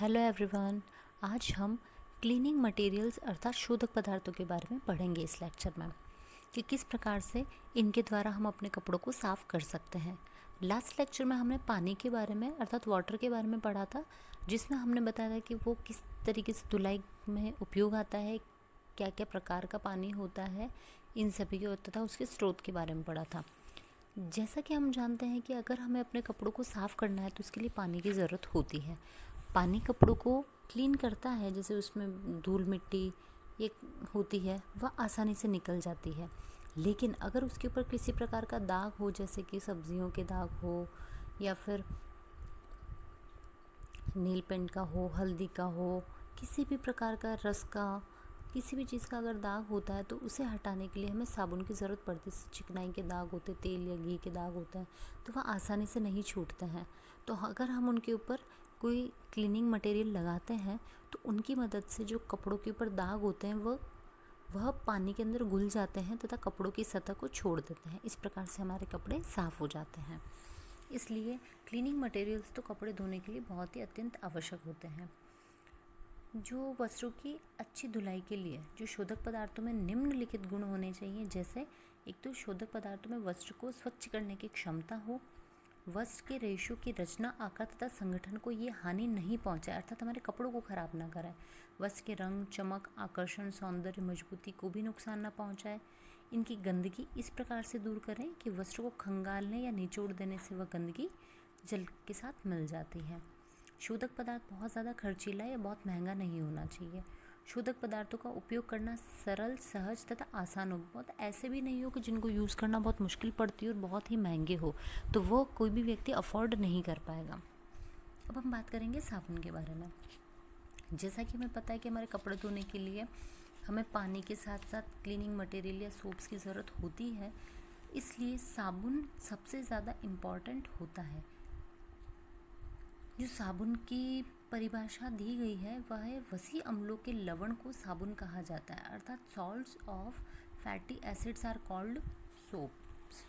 Hello everyone. आज हम cleaning materials अर्थात शोधक पदार्थों के बारे में पढ़ेंगे इस लेक्चर में कि किस प्रकार से इनके द्वारा हम अपने कपड़ों को साफ़ कर सकते हैं। लास्ट लेक्चर में हमने पानी के बारे में अर्थात वाटर के बारे में पढ़ा था, जिसमें हमने बताया था कि वो किस तरीके से धुलाई में उपयोग आता है, क्या क्या प्रकार का पानी होता है, इन सभी के तथा उसके स्रोत के बारे में पढ़ा था। जैसा कि हम जानते हैं कि अगर हमें अपने कपड़ों को साफ़ करना है तो उसके लिए पानी की ज़रूरत होती है। पानी कपड़ों को क्लीन करता है, जैसे उसमें धूल मिट्टी ये होती है वह आसानी से निकल जाती है। लेकिन अगर उसके ऊपर किसी प्रकार का दाग हो, जैसे कि सब्जियों के दाग हो या फिर नील पेंट का हो, हल्दी का हो, किसी भी प्रकार का रस का, किसी भी चीज़ का अगर दाग होता है तो उसे हटाने के लिए हमें साबुन की ज़रूरत पड़ती है। चिकनाई के दाग होते, तेल या घी के दाग होते हैं तो वह आसानी से नहीं छूटते हैं। तो अगर हम उनके ऊपर कोई क्लीनिंग मटेरियल लगाते हैं तो उनकी मदद से जो कपड़ों के ऊपर दाग होते हैं वह पानी के अंदर घुल जाते हैं तथा कपड़ों की सतह को छोड़ देते हैं। इस प्रकार से हमारे कपड़े साफ़ हो जाते हैं। इसलिए क्लीनिंग मटेरियल्स तो कपड़े धोने के लिए बहुत ही अत्यंत आवश्यक होते हैं। जो वस्त्रों की अच्छी धुलाई के लिए जो शोधक पदार्थों में निम्नलिखित गुण होने चाहिए, जैसे एक तो शोधक पदार्थों में वस्त्र को स्वच्छ करने की क्षमता हो, वस्त्र के रेशों की रचना, आकार तथा संगठन को ये हानि नहीं पहुंचाए अर्थात हमारे कपड़ों को खराब ना कराए, वस्त्र के रंग, चमक, आकर्षण, सौंदर्य, मजबूती को भी नुकसान ना पहुंचाए। इनकी गंदगी इस प्रकार से दूर करें कि वस्त्र को खंगालने या निचोड़ देने से वह गंदगी जल के साथ मिल जाती है। शोधक पदार्थ बहुत ज़्यादा खर्चीला या बहुत महंगा नहीं होना चाहिए। शोधक पदार्थों का उपयोग करना सरल, सहज तथा आसान हो। बहुत ऐसे भी नहीं हो कि जिनको यूज़ करना बहुत मुश्किल पड़ती हो और बहुत ही महंगे हो, तो वो कोई भी व्यक्ति अफोर्ड नहीं कर पाएगा। अब हम बात करेंगे साबुन के बारे में। जैसा कि हमें पता है कि हमारे कपड़े धोने के लिए हमें पानी के साथ साथ क्लीनिंग मटेरियल या सोप्स की ज़रूरत होती है, इसलिए साबुन सबसे ज़्यादा इम्पॉर्टेंट होता है। जो साबुन की परिभाषा दी गई है वह है, वसी अम्लों के लवण को साबुन कहा जाता है अर्थात salts of fatty acids are called soaps.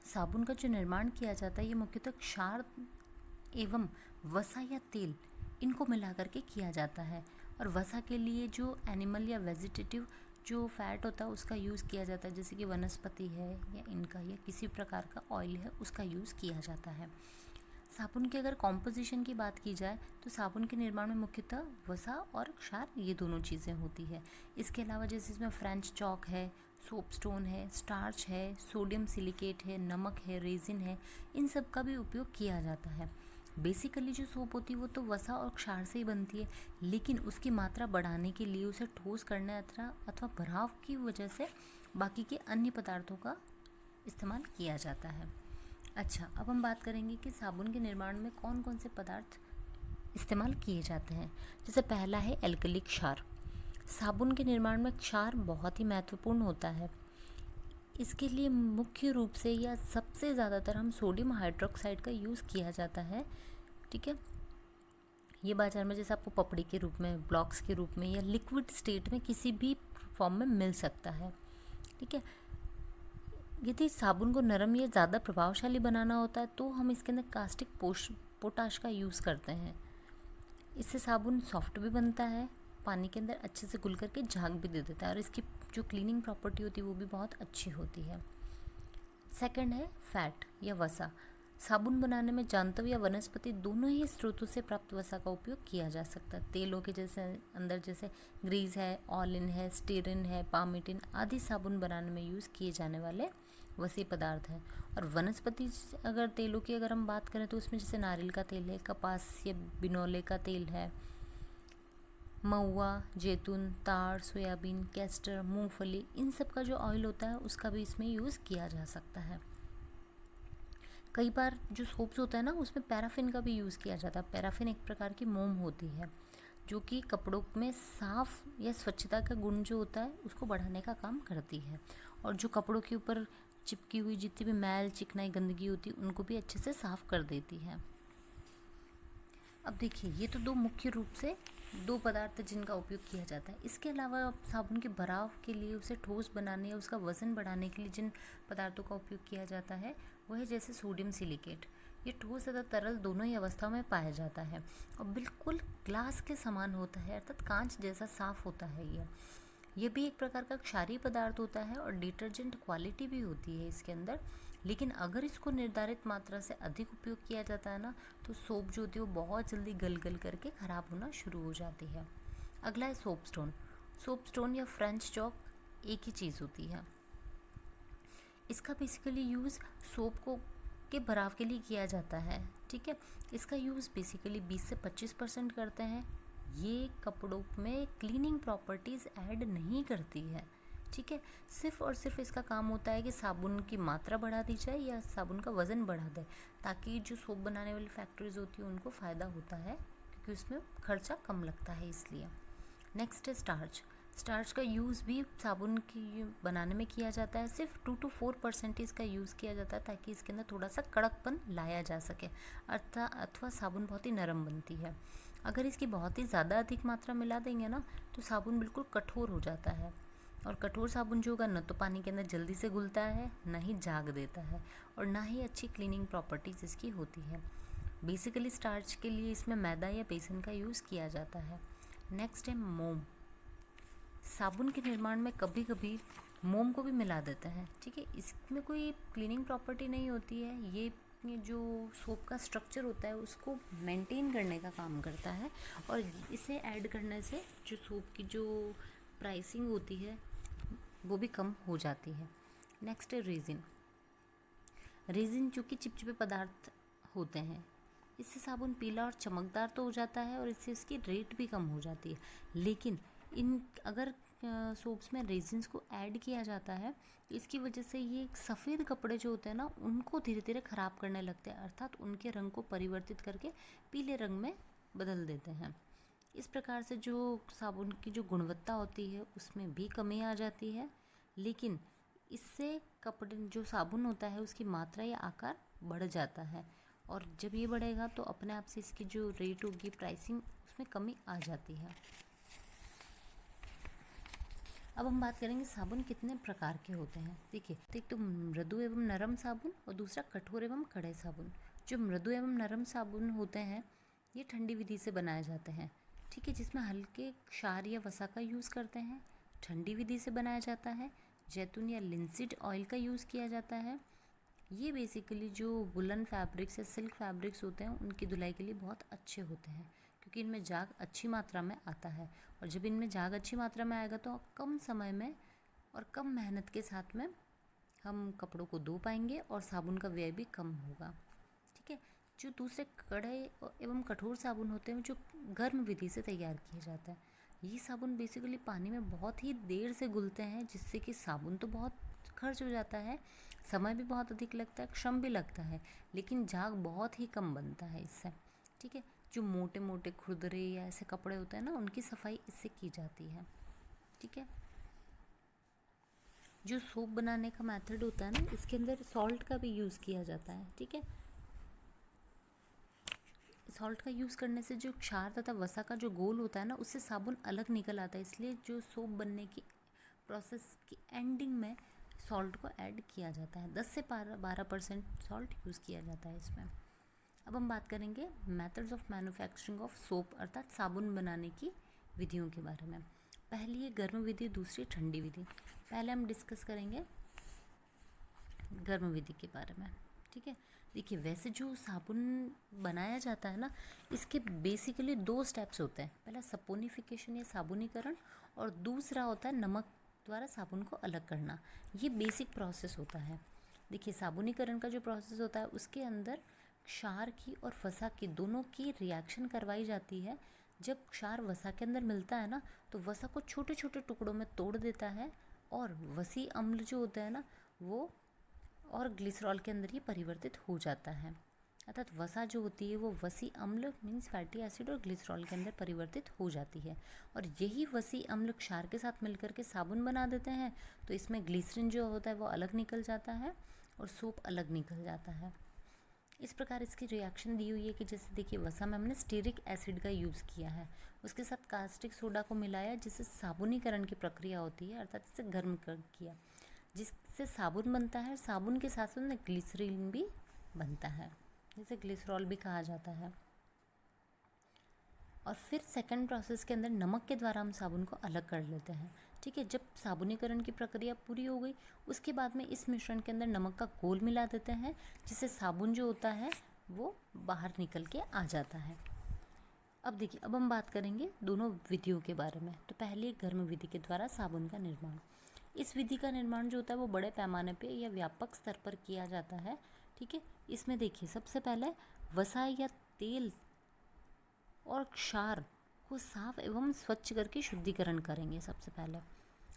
साबुन का जो निर्माण किया जाता है ये मुख्यतः क्षार एवं वसा या तेल इनको मिला करके किया जाता है। और वसा के लिए जो एनिमल या वेजिटेटिव जो फैट होता है उसका यूज़ किया जाता है, जैसे कि वनस्पति है या इनका या किसी प्रकार का ऑयल है उसका यूज़ किया जाता है। साबुन के अगर कॉम्पोजिशन की बात की जाए तो साबुन के निर्माण में मुख्यतः वसा और क्षार ये दोनों चीज़ें होती है। इसके अलावा जैसे इसमें फ्रेंच चॉक है, सोप स्टोन है, स्टार्च है, सोडियम सिलिकेट है, नमक है, रेजिन है, इन सब का भी उपयोग किया जाता है। बेसिकली जो सोप होती है वो तो वसा और क्षार से ही बनती है, लेकिन उसकी मात्रा बढ़ाने के लिए उसे ठोस करने अथवा भराव की वजह से बाकी के अन्य पदार्थों का इस्तेमाल किया जाता है। अच्छा, अब हम बात करेंगे कि साबुन के निर्माण में कौन कौन से पदार्थ इस्तेमाल किए जाते हैं। जैसे पहला है एल्कली क्षार। साबुन के निर्माण में क्षार बहुत ही महत्वपूर्ण होता है। इसके लिए मुख्य रूप से या सबसे ज़्यादातर हम सोडियम हाइड्रोक्साइड का यूज़ किया जाता है। ठीक है, ये बाजार में जैसे आपको पपड़ी के रूप में, ब्लॉक्स के रूप में या लिक्विड स्टेट में किसी भी फॉर्म में मिल सकता है। ठीक है, यदि साबुन को नरम या ज़्यादा प्रभावशाली बनाना होता है तो हम इसके अंदर कास्टिक पोटाश का यूज़ करते हैं। इससे साबुन सॉफ्ट भी बनता है, पानी के अंदर अच्छे से घुल करके झाग भी दे देता है और इसकी जो क्लीनिंग प्रॉपर्टी होती है वो भी बहुत अच्छी होती है। सेकंड है फैट या वसा। साबुन बनाने में जंतु या वनस्पति दोनों ही स्रोतों से प्राप्त वसा का उपयोग किया जा सकता है। तेलों के जैसे अंदर जैसे ग्रीस है, ऑलिन है, स्टीरिन है, पामिटिन आदि साबुन बनाने में यूज़ किए जाने वाले वसी पदार्थ हैं। और वनस्पति अगर तेलों की अगर हम बात करें तो उसमें जैसे नारियल का तेल है, कपास या बिनौले का तेल है, महुआ, जैतून, ताड़, सोयाबीन, कैस्टर, मूंगफली, इन सब का जो ऑयल होता है उसका भी इसमें यूज़ किया जा सकता है। कई बार जो सोप्स होता है ना उसमें पैराफिन का भी यूज़ किया जाता है। पैराफिन एक प्रकार की मोम होती है जो कि कपड़ों में साफ या स्वच्छता का गुण जो होता है उसको बढ़ाने का काम करती है और जो कपड़ों के ऊपर चिपकी हुई जितनी भी मैल, चिकनाई, गंदगी होती है उनको भी अच्छे से साफ कर देती है। अब देखिए, ये तो दो मुख्य रूप से दो पदार्थ जिनका उपयोग किया जाता है। इसके अलावा साबुन के भराव के लिए, उसे ठोस बनाने या उसका वज़न बढ़ाने के लिए जिन पदार्थों का उपयोग किया जाता है वो है जैसे सोडियम सिलिकेट। ये ठोस तथा तरल दोनों ही अवस्थाओं में पाया जाता है और बिल्कुल ग्लास के समान होता है, अर्थात कांच जैसा साफ होता है ये भी एक प्रकार का क्षारीय पदार्थ होता है और डिटर्जेंट क्वालिटी भी होती है इसके अंदर। लेकिन अगर इसको निर्धारित मात्रा से अधिक उपयोग किया जाता है ना, तो सोप जो होती है वो बहुत जल्दी गल करके ख़राब होना शुरू हो जाती है। अगला है सोप स्टोन। सोप स्टोन या फ्रेंच चॉक एक ही चीज़ होती है। इसका बेसिकली यूज़ सोप को के भराव के लिए किया जाता है, ठीक है। इसका यूज़ बेसिकली 20 से 25% करते हैं। ये कपड़ों में क्लीनिंग प्रॉपर्टीज़ ऐड नहीं करती है, ठीक है। सिर्फ और सिर्फ इसका काम होता है कि साबुन की मात्रा बढ़ा दी जाए या साबुन का वज़न बढ़ा दे, ताकि जो सोप बनाने वाली फैक्ट्रीज होती है उनको फ़ायदा होता है, क्योंकि उसमें खर्चा कम लगता है इसलिए। नेक्स्ट है स्टार्च। स्टार्च का यूज़ भी साबुन की बनाने में किया जाता है। सिर्फ 2 to 4% इसका यूज़ किया जाता है, ताकि इसके अंदर थोड़ा सा कड़कपन लाया जा सके, अथवा साबुन बहुत ही नरम बनती है। अगर इसकी बहुत ही ज़्यादा अधिक मात्रा मिला देंगे ना, तो साबुन बिल्कुल कठोर हो जाता है, और कठोर साबुन जो होगा न तो पानी के अंदर जल्दी से घुलता है, ना ही झाग देता है, और ना ही अच्छी क्लीनिंग प्रॉपर्टीज़ इसकी होती है। बेसिकली स्टार्च के लिए इसमें मैदा या बेसन का यूज़ किया जाता है। नेक्स्ट है मोम। साबुन के निर्माण में कभी कभी मोम को भी मिला देते हैं, ठीक है। इसमें कोई क्लीनिंग प्रॉपर्टी नहीं होती है, ये जो सोप का स्ट्रक्चर होता है उसको मेंटेन करने का काम करता है, और इसे ऐड करने से जो सोप की जो प्राइसिंग होती है वो भी कम हो जाती है। नेक्स्ट है रेजिन। रेजिन जो कि चिपचिपे पदार्थ होते हैं, इससे साबुन पीला और चमकदार तो हो जाता है, और इससे इसकी रेट भी कम हो जाती है। लेकिन अगर सोप्स में रेजिन्स को ऐड किया जाता है, तो इसकी वजह से ये सफ़ेद कपड़े जो होते हैं ना, उनको धीरे धीरे ख़राब करने लगते हैं, अर्थात उनके रंग को परिवर्तित करके पीले रंग में बदल देते हैं। इस प्रकार से जो साबुन की जो गुणवत्ता होती है उसमें भी कमी आ जाती है। लेकिन इससे कपड़े जो साबुन होता है उसकी मात्रा या आकार बढ़ जाता है, और जब ये बढ़ेगा तो अपने आप से इसकी जो रेट होगी, प्राइसिंग, उसमें कमी आ जाती है। अब हम बात करेंगे साबुन कितने प्रकार के होते हैं। देखिए, एक तो मृदु एवं नरम साबुन, और दूसरा कठोर एवं कड़े साबुन। जो मृदु एवं नरम साबुन होते हैं ये ठंडी विधि से बनाए जाते हैं, ठीक है, जिसमें हल्के क्षार या वसा का यूज़ करते हैं। ठंडी विधि से बनाया जाता है, जैतून या लिंसीड ऑयल का यूज़ किया जाता है। ये बेसिकली जो वुलन फैब्रिक्स या सिल्क फैब्रिक्स होते हैं उनकी धुलाई के लिए बहुत अच्छे होते हैं, क्योंकि इनमें झाग अच्छी मात्रा में आता है, और जब इनमें झाग अच्छी मात्रा में आएगा तो कम समय में और कम मेहनत के साथ में हम कपड़ों को धो पाएंगे, और साबुन का व्यय भी कम होगा, ठीक है। जो दूसरे कड़े एवं कठोर साबुन होते हैं जो गर्म विधि से तैयार किए जाते हैं, ये साबुन बेसिकली पानी में बहुत ही देर से घुलते हैं, जिससे कि साबुन तो बहुत खर्च हो जाता है, समय भी बहुत अधिक लगता है, श्रम भी लगता है, लेकिन झाग बहुत ही कम बनता है इससे, ठीक है। जो मोटे मोटे खुरदरे या ऐसे कपड़े होते हैं ना, उनकी सफाई इससे की जाती है, ठीक है। जो सोप बनाने का मेथड होता है ना, इसके अंदर सॉल्ट का भी यूज़ किया जाता है, ठीक है। सॉल्ट का यूज़ करने से जो क्षार तथा वसा का जो घोल होता है ना, उससे साबुन अलग निकल आता है, इसलिए जो सोप बनने की प्रोसेस की एंडिंग में सॉल्ट को ऐड किया जाता है। 10 से 12% सॉल्ट यूज़ किया जाता है इसमें। अब हम बात करेंगे methods of manufacturing of soap, अर्थात साबुन बनाने की विधियों के बारे में। पहली है गर्म विधि, दूसरी ठंडी विधि। पहले हम डिस्कस करेंगे गर्म विधि के बारे में, ठीक है। देखिए, वैसे जो साबुन बनाया जाता है ना, इसके बेसिकली 2 स्टेप्स होते हैं। पहला सपोनिफिकेशन या साबुनीकरण, और दूसरा होता है नमक द्वारा साबुन को अलग करना। ये बेसिक प्रोसेस होता है। देखिए, साबुनीकरण का जो प्रोसेस होता है उसके अंदर क्षार की और वसा की दोनों की रिएक्शन करवाई जाती है। जब क्षार वसा के अंदर मिलता है ना, तो वसा को छोटे छोटे टुकड़ों में तोड़ देता है, और वसी अम्ल जो होता है ना वो और ग्लिसरॉल के अंदर ही परिवर्तित हो जाता है। अर्थात वसा जो होती है वो वसी अम्ल मीन्स फैटी एसिड और ग्लिसरॉल के अंदर परिवर्तित हो जाती है, और यही वसी अम्ल क्षार के साथ मिलकर के साबुन बना देते हैं। तो इसमें ग्लिसरीन जो होता है वो अलग निकल जाता है, और सोप अलग निकल जाता है। इस प्रकार इसकी रिएक्शन दी हुई है कि जैसे देखिए, वसा में हमने स्टीरिक एसिड का यूज़ किया है, उसके साथ कास्टिक सोडा को मिलाया, जिससे साबुनीकरण की प्रक्रिया होती है, अर्थात इसे गर्म कर किया, जिससे साबुन बनता है। साबुन के साथ साथ ग्लिसरीन भी बनता है। इसे ग्लिसरॉल भी कहा जाता है। और फिर सेकंड प्रोसेस के अंदर नमक के द्वारा हम साबुन को अलग कर लेते हैं। ठीक है, जब साबुनीकरण की प्रक्रिया पूरी हो गई उसके बाद में इस मिश्रण के अंदर नमक का घोल मिला देते हैं, जिससे साबुन जो होता है वो बाहर निकल के आ जाता है। अब देखिए, अब हम बात करेंगे दोनों विधियों के बारे में। तो पहले गर्म विधि के द्वारा साबुन का निर्माण। इस विधि का निर्माण जो होता है वो बड़े पैमाने पे या व्यापक स्तर पर किया जाता है। ठीक है, इसमें देखिए सबसे पहले वसा या तेल और क्षार को साफ एवं स्वच्छ करके शुद्धिकरण करेंगे सबसे पहले।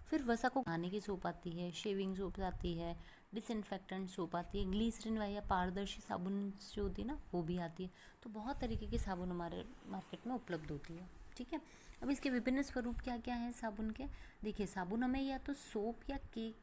फिर वसा को नहाने की सोप आती है, शेविंग सोप आती है, डिसइंफेक्टेंट सोप आती है, ग्लीसरीन या पारदर्शी साबुन जो होती है ना वो भी आती है। तो बहुत तरीके की साबुन हमारे मार्केट में उपलब्ध होती है। ठीक है, अब इसके विभिन्न स्वरूप क्या क्या हैं साबुन के। देखिए, साबुन हमें या तो सोप या केक,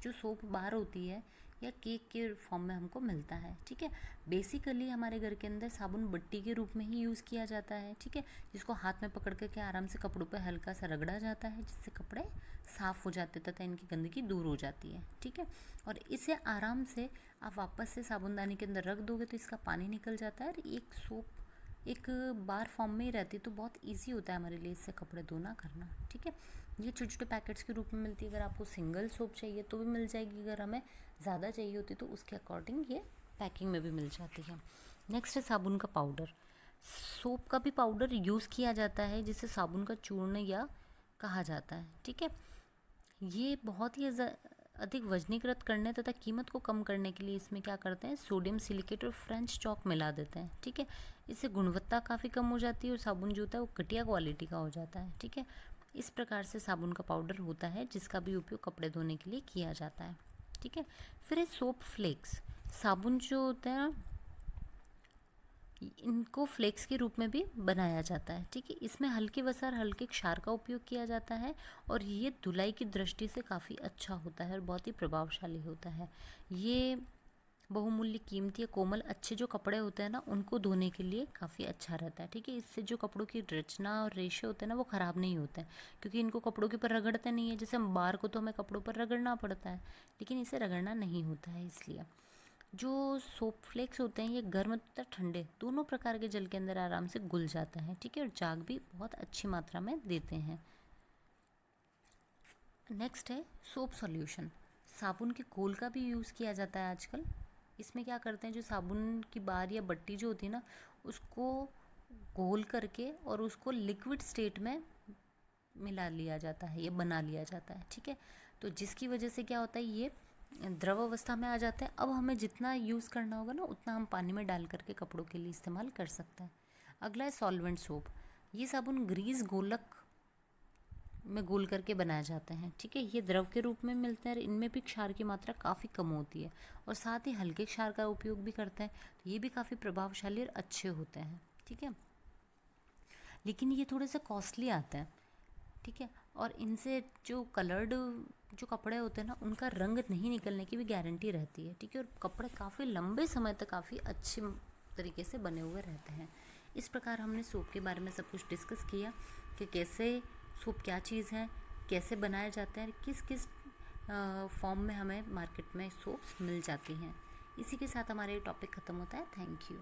जो सोप बार होती है, या केक के फॉर्म में हमको मिलता है। ठीक है, बेसिकली हमारे घर के अंदर साबुन बट्टी के रूप में ही यूज़ किया जाता है। ठीक है, जिसको हाथ में पकड़ करके आराम से कपड़ों पर हल्का सा रगड़ा जाता है, जिससे कपड़े साफ़ हो जाते तथा इनकी गंदगी दूर हो जाती है। ठीक है, और इसे आराम से आप वापस से साबुनदानी के अंदर रख दोगे तो इसका पानी निकल जाता है, और एक सोप एक बार फॉर्म में ही रहती है, तो बहुत इजी होता है हमारे लिए इससे कपड़े धोना करना। ठीक है, ये छोटे छोटे पैकेट्स के रूप में मिलती है। अगर आपको सिंगल सोप चाहिए तो भी मिल जाएगी, अगर हमें ज़्यादा चाहिए होती तो उसके अकॉर्डिंग ये पैकिंग में भी मिल जाती है। नेक्स्ट है साबुन का पाउडर। सोप का भी पाउडर यूज़ किया जाता है, जिसे साबुन का चूर्ण या कहा जाता है। ठीक है, ये बहुत ही अधिक वजनीकृत करने तथा कीमत को कम करने के लिए इसमें क्या करते हैं, सोडियम सिलिकेट और फ्रेंच चॉक मिला देते हैं। ठीक है, इससे गुणवत्ता काफ़ी कम हो जाती है और साबुन जो होता है वो घटिया क्वालिटी का हो जाता है। ठीक है, इस प्रकार से साबुन का पाउडर होता है जिसका भी उपयोग कपड़े धोने के लिए किया जाता है। ठीक है, फिर है सोप फ्लेक्स। साबुन जो होते हैं इनको फ्लेक्स के रूप में भी बनाया जाता है। ठीक है, इसमें हल्के वसा और हल्के क्षार का उपयोग किया जाता है, और ये धुलाई की दृष्टि से काफ़ी अच्छा होता है और बहुत ही प्रभावशाली होता है। ये बहुमूल्य, कीमती या कोमल अच्छे जो कपड़े होते हैं ना उनको धोने के लिए काफ़ी अच्छा रहता है। ठीक है, इससे जो कपड़ों की रचना और रेशे होते हैं ना वो ख़राब नहीं होते हैं, क्योंकि इनको कपड़ों के ऊपर रगड़ते नहीं है। जैसे हम बार को तो हमें कपड़ों पर रगड़ना पड़ता है, लेकिन इसे रगड़ना नहीं होता है। इसलिए जो सोप फ्लेक्स होते हैं ये गर्म तथा ठंडे दोनों प्रकार के जल के अंदर आराम से घुल जाता है। ठीक है, और झाग भी बहुत अच्छी मात्रा में देते हैं। नेक्स्ट है सोप सॉल्यूशन। साबुन के घोल का भी यूज़ किया जाता है आजकल। इसमें क्या करते हैं, जो साबुन की बार या बट्टी जो होती है ना उसको घोल करके और उसको लिक्विड स्टेट में मिला लिया जाता है या बना लिया जाता है। ठीक है, तो जिसकी वजह से क्या होता है, ये द्रव अवस्था में आ जाते हैं। अब हमें जितना यूज़ करना होगा ना उतना हम पानी में डाल करके कपड़ों के लिए इस्तेमाल कर सकते हैं। अगला है सॉल्वेंट सोप। ये साबुन ग्रीस गोलक में घोल करके बनाए जाते हैं। ठीक है, ये द्रव के रूप में मिलते हैं, इनमें भी क्षार की मात्रा काफ़ी कम होती है, और साथ ही हल्के क्षार का उपयोग भी करते हैं, तो ये भी काफ़ी प्रभावशाली और अच्छे होते हैं। ठीक है, लेकिन ये थोड़े से कॉस्टली आते हैं। ठीक है, और इनसे जो कलर्ड जो कपड़े होते हैं ना उनका रंग नहीं निकलने की भी गारंटी रहती है। ठीक है, और कपड़े काफ़ी लंबे समय तक काफ़ी अच्छे तरीके से बने हुए रहते हैं। इस प्रकार हमने सोप के बारे में सब कुछ डिस्कस किया कि कैसे सोप क्या चीज़ है, कैसे बनाए जाते हैं, किस किस फॉर्म में हमें मार्केट में सोप्स मिल जाती हैं। इसी के साथ हमारे टॉपिक ख़त्म होता है। Thank you.